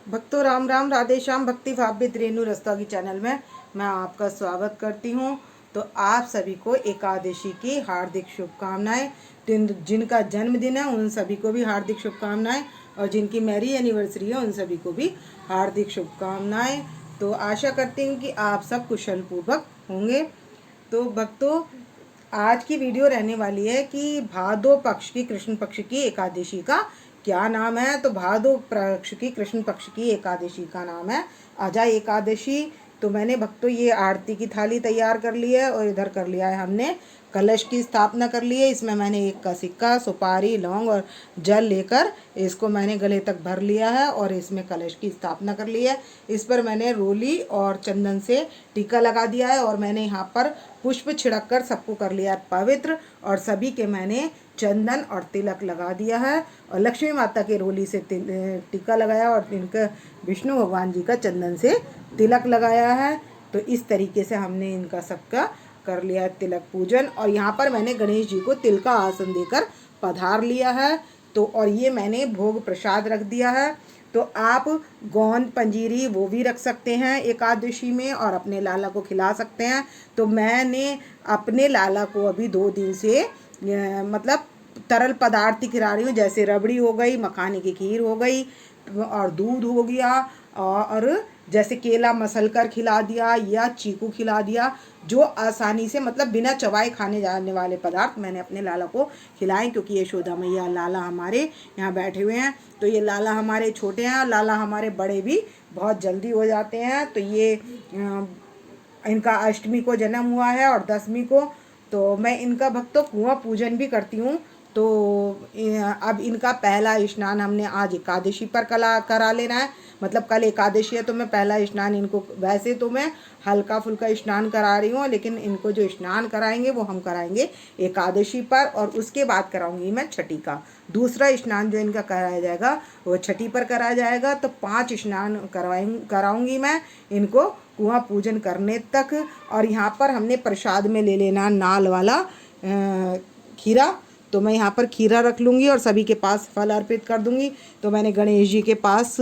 भक्तों राम राम, राधे श्याम। भक्ति भावित रेणु रस्तोगी चैनल में मैं आपका स्वागत करती हूँ। तो आप सभी को एकादशी की हार्दिक शुभकामनाएं। जिनका जन्मदिन है उन सभी को भी हार्दिक शुभकामनाएं, और जिनकी मैरिज एनिवर्सरी है उन सभी को भी हार्दिक शुभकामनाएं। तो आशा करती हूँ कि आप सब कुशल पूर्वक होंगे। तो भक्तों, आज की वीडियो रहने वाली है कि भादो पक्ष की, कृष्ण पक्ष की एकादशी का क्या नाम है। तो भादो पक्ष की, कृष्ण पक्ष की एकादशी का नाम है अजा एकादशी। तो मैंने भक्तों ये आरती की थाली तैयार कर ली है, और इधर कर लिया है हमने कलश की स्थापना कर ली है। इसमें मैंने 1 का सिक्का, सुपारी, लौंग और जल लेकर इसको मैंने गले तक भर लिया है, और इसमें कलश की स्थापना कर ली है। इस पर मैंने रोली और चंदन से टीका लगा दिया है, और मैंने यहाँ पर पुष्प छिड़क कर सबको कर लिया है पवित्र, और सभी के मैंने चंदन और तिलक लगा दिया है। और लक्ष्मी माता के रोली से टीका लगाया, और इनका विष्णु भगवान जी का चंदन से तिलक लगाया है। तो इस तरीके से हमने इनका सबका कर लिया तिलक पूजन। और यहाँ पर मैंने गणेश जी को तिल का आसन देकर पधार लिया है। तो और ये मैंने भोग प्रसाद रख दिया है। तो आप गोंद पंजीरी वो भी रख सकते हैं एकादशी में, और अपने लाला को खिला सकते हैं। तो मैंने अपने लाला को अभी 2 दिन से मतलब तरल पदार्थ ही खिला रही हूँ, जैसे रबड़ी हो गई, मखाने की खीर हो गई, और दूध हो गया, और जैसे केला मसल कर खिला दिया या चीकू खिला दिया। जो आसानी से मतलब बिना चबाए खाने जाने वाले पदार्थ मैंने अपने लाला को खिलाएं, क्योंकि यशोदा मैया लाला हमारे यहाँ बैठे हुए हैं। तो ये लाला हमारे छोटे हैं, और लाला हमारे बड़े भी बहुत जल्दी हो जाते हैं। तो ये इनका अष्टमी को जन्म हुआ है और 10वीं को। तो मैं इनका भक्तों कुआं पूजन भी करती हूँ। तो अब इनका पहला स्नान हमने आज एकादशी पर करा लेना है। मतलब कल एकादशी है, तो मैं पहला स्नान इनको, वैसे तो मैं हल्का फुल्का स्नान करा रही हूँ, लेकिन इनको जो स्नान कराएंगे वो हम कराएंगे एकादशी पर, और उसके बाद कराऊंगी मैं छठी का। दूसरा स्नान जो इनका कराया जाएगा वो छठी पर कराया जाएगा। तो 5 स्नान कराऊंगी मैं इनको कुआं पूजन करने तक। और यहाँ पर हमने प्रसाद में ले लेना नाल वाला खीरा। तो मैं यहाँ पर खीरा रख लूँगी और सभी के पास फल अर्पित कर दूँगी। तो मैंने गणेश जी के पास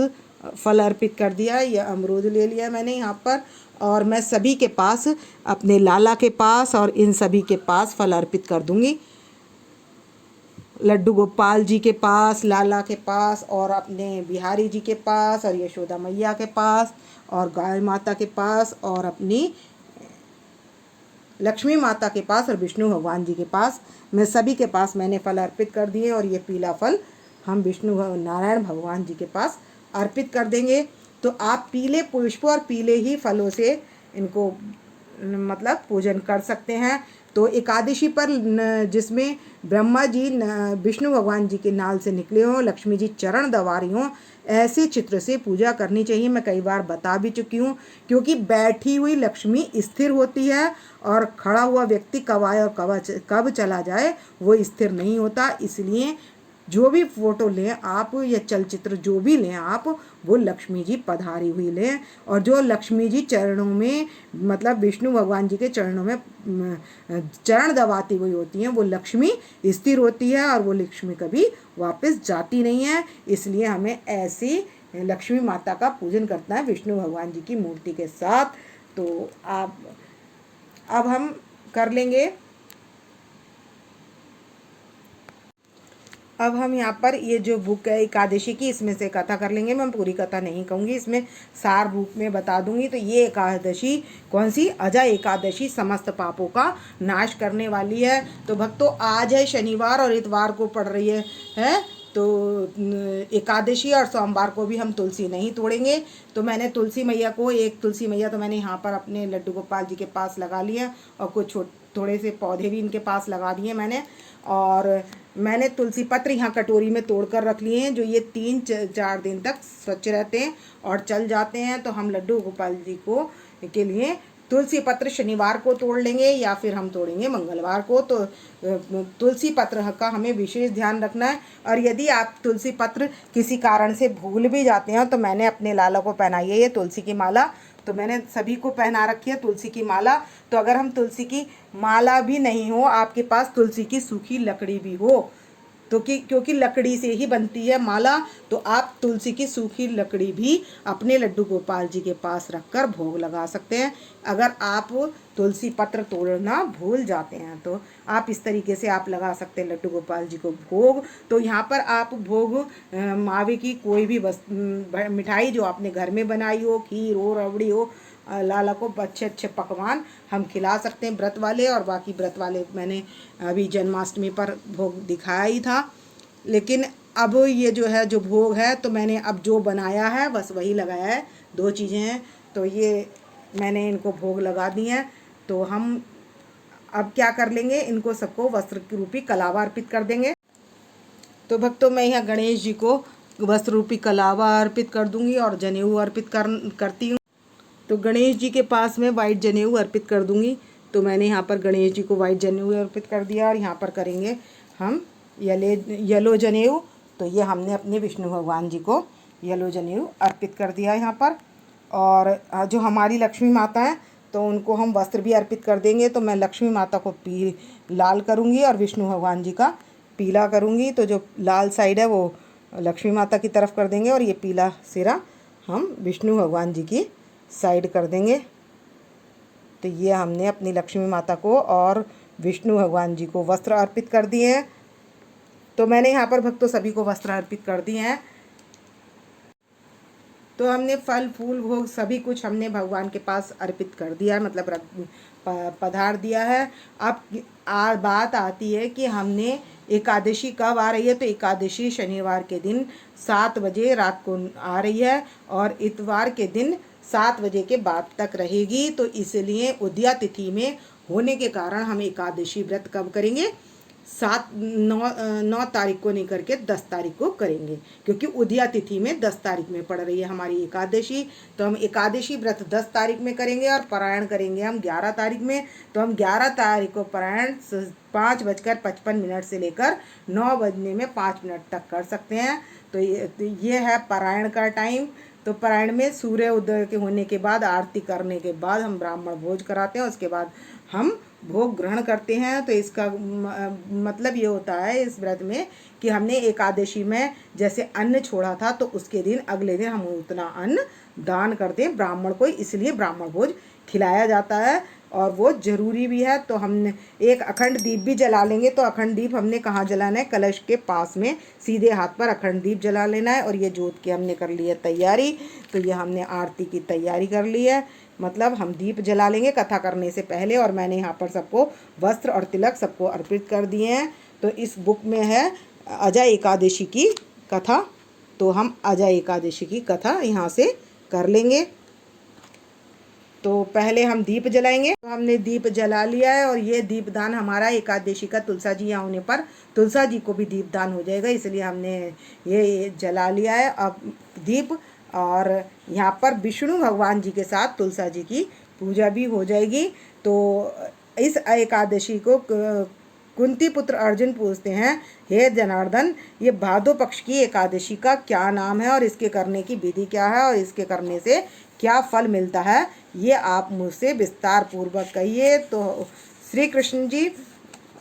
फल अर्पित कर दिया, या अमरूद ले लिया मैंने यहाँ पर, और मैं सभी के पास, अपने लाला के पास और इन सभी के पास फल अर्पित कर दूँगी। लड्डू गोपाल जी के पास, लाला के पास, और अपने बिहारी जी के पास, और यशोदा मैया के पास, और गाय माता के पास, और अपनी लक्ष्मी माता के पास, और विष्णु भगवान जी के पास। मैं सभी के पास मैंने फल अर्पित कर दिए, और ये पीला फल हम विष्णु नारायण भगवान जी के पास अर्पित कर देंगे। तो आप पीले पुष्प और पीले ही फलों से इनको मतलब पूजन कर सकते हैं। तो एकादशी पर जिसमें ब्रह्मा जी विष्णु भगवान जी के नाल से निकले हों, लक्ष्मी जी चरण दबा रही हों, ऐसे चित्र से पूजा करनी चाहिए। मैं कई बार बता भी चुकी हूँ, क्योंकि बैठी हुई लक्ष्मी स्थिर होती है, और खड़ा हुआ व्यक्ति कब आए और कब चला जाए वो स्थिर नहीं होता। इसलिए जो भी फोटो लें आप, या चलचित्र जो भी लें आप, वो लक्ष्मी जी पधारी हुई लें। और जो लक्ष्मी जी चरणों में, मतलब विष्णु भगवान जी के चरणों में चरण दबाती हुई होती हैं, वो लक्ष्मी स्थिर होती है, और वो लक्ष्मी कभी वापस जाती नहीं है। इसलिए हमें ऐसी लक्ष्मी माता का पूजन करना है विष्णु भगवान जी की मूर्ति के साथ। तो आप अब हम कर लेंगे। अब हम यहाँ पर ये जो बुक है एकादशी की, इसमें से कथा कर लेंगे। मैं पूरी कथा नहीं कहूँगी, इसमें सार रूप में बता दूंगी। तो ये एकादशी कौन सी? अजा एकादशी समस्त पापों का नाश करने वाली है। तो भक्तों, आज है शनिवार और इतवार को पड़ रही है तो एकादशी, और सोमवार को भी हम तुलसी नहीं तोड़ेंगे। तो मैंने तुलसी मैया को, एक तुलसी मैया तो मैंने यहाँ पर अपने लड्डू गोपाल जी के पास लगा लिया, और कुछ थोड़े से पौधे भी इनके पास लगा दिए मैंने। और मैंने तुलसी पत्र यहाँ कटोरी में तोड़ कर रख लिए हैं, जो ये 3-4 दिन तक स्वच्छ रहते हैं और चल जाते हैं। तो हम लड्डू गोपाल जी को के लिए तुलसी पत्र शनिवार को तोड़ लेंगे, या फिर हम तोड़ेंगे मंगलवार को। तो तुलसी पत्र का हमें विशेष ध्यान रखना है। और यदि आप तुलसी पत्र किसी कारण से भूल भी जाते हैं, तो मैंने अपने लाला को पहनाई है ये तुलसी की माला। तो मैंने सभी को पहना रखी है तुलसी की माला। तो अगर हम तुलसी की माला भी नहीं हो, आपके पास तुलसी की सूखी लकड़ी भी हो, तो क्योंकि लकड़ी से ही बनती है माला, तो आप तुलसी की सूखी लकड़ी भी अपने लड्डू गोपाल जी के पास रखकर भोग लगा सकते हैं। अगर आप तुलसी पत्र तोड़ना भूल जाते हैं तो आप इस तरीके से आप लगा सकते हैं लड्डू गोपाल जी को भोग। तो यहाँ पर आप भोग मावे की कोई भी मिठाई जो आपने घर में बनाई हो, खीर हो, रबड़ी हो, लाला को अच्छे अच्छे पकवान हम खिला सकते हैं व्रत वाले। और बाकी व्रत वाले मैंने अभी जन्माष्टमी पर भोग दिखाया ही था। लेकिन अब ये जो है जो भोग है तो मैंने अब जो बनाया है बस वही लगाया है। 2 चीज़ें हैं तो ये मैंने इनको भोग लगा दी हैं। तो हम अब क्या कर लेंगे, इनको सबको वस्त्र की रूपी कलावा अर्पित कर देंगे। तो भक्तों मैं यहाँ गणेश जी को वस्त्र रूपी कलावा अर्पित कर दूंगी और जनेऊ अर्पित करती हूँ। तो गणेश जी के पास में वाइट जनेऊ अर्पित कर दूंगी। तो मैंने यहाँ पर गणेश जी को वाइट जनेऊ अर्पित कर दिया और यहाँ पर करेंगे हम येलो जनेऊ। तो ये हमने अपने विष्णु भगवान जी को येलो जनेऊ अर्पित कर दिया यहाँ पर। और जो हमारी लक्ष्मी माता है तो उनको हम वस्त्र भी अर्पित कर देंगे। तो मैं लक्ष्मी माता को लाल करूँगी और विष्णु भगवान जी का पीला करूँगी। तो जो लाल साइड है वो लक्ष्मी माता की तरफ कर देंगे और ये पीला सिरा हम विष्णु भगवान जी की साइड कर देंगे। तो ये हमने अपनी लक्ष्मी माता को और विष्णु भगवान जी को वस्त्र अर्पित कर दिए हैं। तो मैंने यहाँ पर भक्तों सभी को वस्त्र अर्पित कर दिए हैं। तो हमने फल फूल भोग सभी कुछ हमने भगवान के पास अर्पित कर दिया है, मतलब पधार दिया है। अब बात आती है कि हमने एकादशी कब आ रही है। तो एकादशी शनिवार के दिन 7 बजे रात को आ रही है और इतवार के दिन 7 बजे के बाद तक रहेगी। तो इसलिए उदया तिथि में होने के कारण हम एकादशी व्रत कब करेंगे, 9 तारीख को नहीं करके 10 तारीख को करेंगे, क्योंकि उदया तिथि में 10 तारीख में पड़ रही है हमारी एकादशी। तो हम एकादशी व्रत 10 तारीख में करेंगे और पारायण करेंगे हम 11 तारीख में। तो हम 11 तारीख को पारायण 5:55 से लेकर 9 बजने में 5 मिनट तक कर सकते हैं। तो ये है पारायण का टाइम। तो पारायण में सूर्य उदय के होने के बाद आरती करने के बाद हम ब्राह्मण भोज कराते हैं, उसके बाद हम भोग ग्रहण करते हैं। तो इसका मतलब ये होता है इस व्रत में कि हमने एकादशी में जैसे अन्न छोड़ा था तो उसके दिन अगले दिन हम उतना अन्न दान करते हैं ब्राह्मण को, इसलिए ब्राह्मण भोज खिलाया जाता है और वो ज़रूरी भी है। तो हमने एक अखंड दीप भी जला लेंगे। तो अखंड दीप हमने कहाँ जलाना है, कलश के पास में सीधे हाथ पर अखंड दीप जला लेना है। और ये जोत की हमने कर ली है तैयारी। तो ये हमने आरती की तैयारी कर ली है, मतलब हम दीप जला लेंगे कथा करने से पहले। और मैंने यहाँ पर सबको वस्त्र और तिलक सबको अर्पित कर दिए हैं। तो इस बुक में है अजय एकादशी की कथा, तो हम अजय एकादशी की कथा यहाँ से कर लेंगे। तो पहले हम दीप जलाएंगे। तो हमने दीप जला लिया है और ये दीपदान हमारा एकादशी का तुलसा जी यहाँ होने पर तुलसा जी को भी दीपदान हो जाएगा, इसलिए हमने ये जला लिया है अब दीप। और यहाँ पर विष्णु भगवान जी के साथ तुलसा जी की पूजा भी हो जाएगी। तो इस एकादशी को कुंती पुत्र अर्जुन पूछते हैं, हे जनार्दन ये भादो पक्ष की एकादशी का क्या नाम है और इसके करने की विधि क्या है और इसके करने से क्या फल मिलता है, ये आप मुझसे विस्तार पूर्वक कहिए। तो श्री कृष्ण जी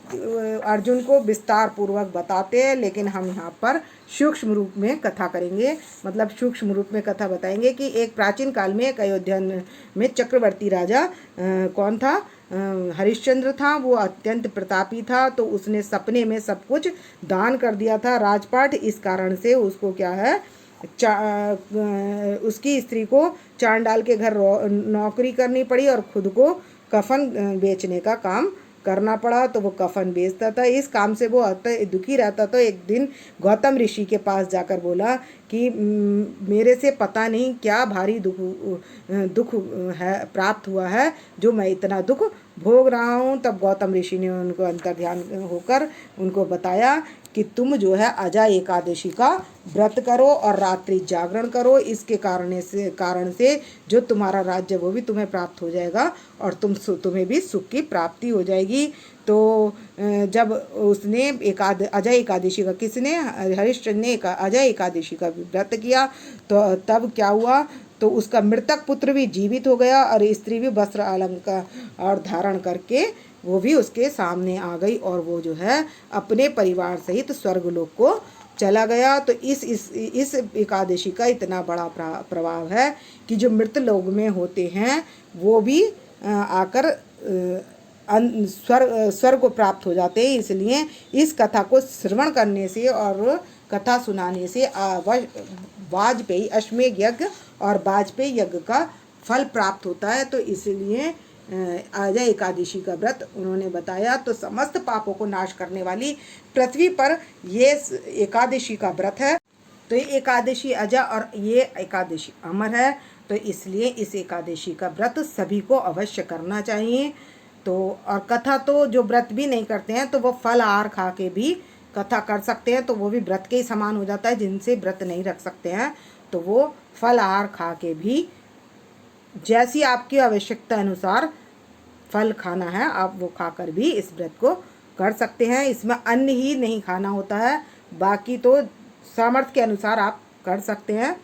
अर्जुन को विस्तार पूर्वक बताते हैं, लेकिन हम यहाँ पर सूक्ष्म रूप में कथा करेंगे, मतलब सूक्ष्म रूप में कथा बताएंगे कि एक प्राचीन काल में एक अयोध्या में चक्रवर्ती राजा कौन था, हरिश्चंद्र था। वो अत्यंत प्रतापी था, तो उसने सपने में सब कुछ दान कर दिया था राजपाट। इस कारण से उसको क्या है, उसकी स्त्री को चांडाल के घर नौकरी करनी पड़ी और खुद को कफन बेचने का काम करना पड़ा। तो वो कफन बेचता था, इस काम से वो दुखी रहता। तो एक दिन गौतम ऋषि के पास जाकर बोला कि मेरे से पता नहीं क्या भारी दुख है प्राप्त हुआ है जो मैं इतना दुख भोग रहा हूँ। तब गौतम ऋषि ने उनको अंतर्ध्यान होकर उनको बताया कि तुम जो है अजय एकादशी का व्रत करो और रात्रि जागरण करो, इसके कारण से जो तुम्हारा राज्य वो भी तुम्हें प्राप्त हो जाएगा और तुम्हें भी सुख की प्राप्ति हो जाएगी। तो जब उसने अजय एकादशी का किसने, हरिश्चंद्र ने अजय एकादशी का व्रत किया तो तब क्या हुआ, तो उसका मृतक पुत्र भी जीवित हो गया और स्त्री भी वस्त्र अलंकार और धारण करके वो भी उसके सामने आ गई और वो जो है अपने परिवार सहित स्वर्गलोक को चला गया। तो इस एकादशी का इतना बड़ा प्रभाव है कि जो मृत लोक में होते हैं वो भी आकर स्वर्ग को प्राप्त हो जाते हैं। इसलिए इस कथा को श्रवण करने से और कथा सुनाने से वाजपेयी अश्वमेध यज्ञ और वाजपेयी यज्ञ का फल प्राप्त होता है। तो इसलिए अजय एकादशी का व्रत उन्होंने बताया। तो समस्त पापों को नाश करने वाली पृथ्वी पर ये एकादशी का व्रत है। तो ये एकादशी अजय और ये एकादशी अमर है। तो इसलिए इस एकादशी का व्रत सभी को अवश्य करना चाहिए। तो और कथा तो जो व्रत भी नहीं करते हैं तो वो फल आहार खा के भी कथा कर सकते हैं, तो वो भी व्रत के ही समान हो जाता है। जिनसे व्रत नहीं रख सकते हैं तो वो फल आहार खा के भी जैसी आपकी आवश्यकता अनुसार फल खाना है आप वो खाकर भी इस व्रत को कर सकते हैं। इसमें अन्न ही नहीं खाना होता है, बाकी तो सामर्थ्य के अनुसार आप कर सकते हैं।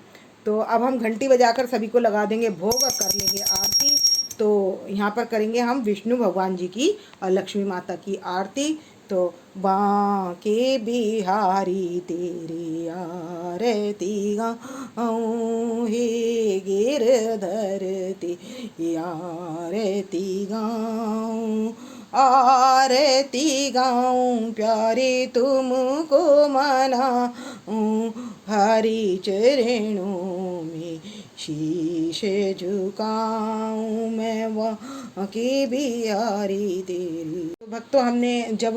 तो अब हम घंटी बजाकर सभी को लगा देंगे भोग और कर लेंगे आरती। तो यहाँ पर करेंगे हम विष्णु भगवान जी की और लक्ष्मी माता की आरती। तो बांके बिहारी तेरी आरती गाऊं, हे गिरधर तेरी आरती गाऊं, आरती गाऊं प्यारे तुमको मनाऊं, हरि चरणों में शीश झुकाऊं, मैं वहाँ की बिहारी तेरी। तो भक्तों, हमने जब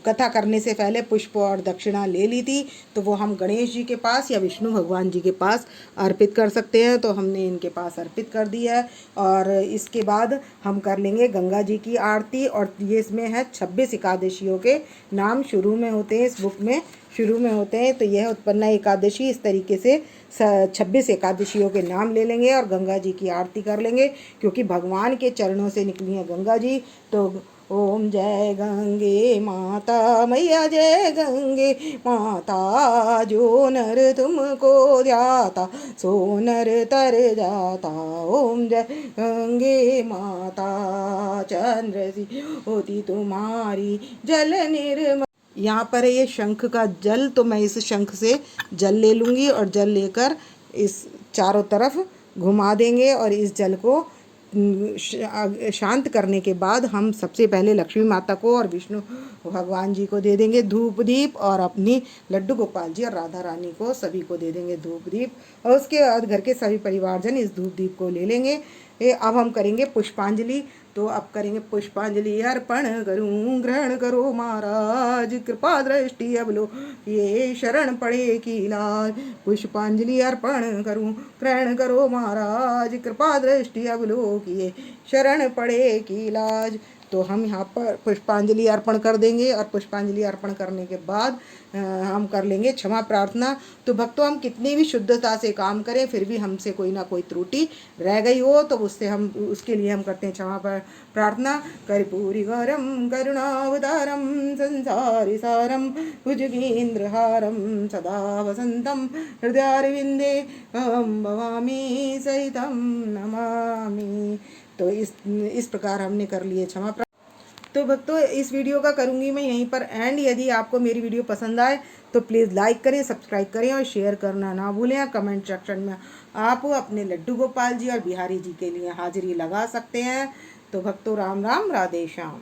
कथा करने से पहले पुष्प और दक्षिणा ले ली थी तो वो हम गणेश जी के पास या विष्णु भगवान जी के पास अर्पित कर सकते हैं। तो हमने इनके पास अर्पित कर दी है। और इसके बाद हम कर लेंगे गंगा जी की आरती। और ये इसमें है 26 एकादशियों के नाम शुरू में होते हैं, इस बुक में शुरू में होते हैं। तो यह उत्पन्ना एकादशी, इस तरीके से 26 एकादशियों के नाम ले लेंगे और गंगा जी की आरती कर लेंगे, क्योंकि भगवान के चरणों से निकली हैं गंगा जी। तो ओम जय गंगे माता मैया, जय गंगे माता, जो नर तुमको ध्याता सो नर तर जाता। ओम जय गंगे माता, चंद्र सी होती तुम्हारी जल निर्मल। यहाँ पर है ये शंख का जल, तो मैं इस शंख से जल ले लूँगी और जल लेकर इस चारों तरफ घुमा देंगे। और इस जल को शांत करने के बाद हम सबसे पहले लक्ष्मी माता को और विष्णु भगवान जी को दे देंगे धूप दीप, और अपनी लड्डू गोपाल जी और राधा रानी को सभी को दे देंगे धूप दीप। और उसके बाद घर के सभी परिवारजन इस धूप दीप को ले लेंगे। अब हम करेंगे पुष्पांजलि। तो अब करेंगे पुष्पांजलि। अर्पण करूं ग्रहण करो महाराज, कृपा दृष्टि अब लो ये शरण पड़े की लाज। पुष्पांजलि अर्पण करूं ग्रहण करो महाराज, कृपा दृष्टि अब लो ये शरण पड़े की लाज। तो हम यहाँ पर पुष्पांजलि अर्पण कर देंगे। और पुष्पांजलि अर्पण करने के बाद हम कर लेंगे क्षमा प्रार्थना। तो भक्तों, हम कितनी भी शुद्धता से काम करें फिर भी हमसे कोई ना कोई त्रुटि रह गई हो तो उसके लिए हम करते हैं क्षमा प्रार्थना। कर्पूरी गौरम करुणावतारम संसारी सारम भुजगेन्द्रहारम सदा वसंतम हृदयारविंदे अहं भवामी सहितं नमामि। तो इस प्रकार हमने कर लिए क्षमा। तो भक्तों, इस वीडियो का करूँगी मैं यहीं पर एंड। यदि आपको मेरी वीडियो पसंद आए तो प्लीज़ लाइक करें, सब्सक्राइब करें और शेयर करना ना भूलें। कमेंट सेक्शन में आप अपने लड्डू गोपाल जी और बिहारी जी के लिए हाजिरी लगा सकते हैं। तो भक्तों, राम राम, राधे श्याम।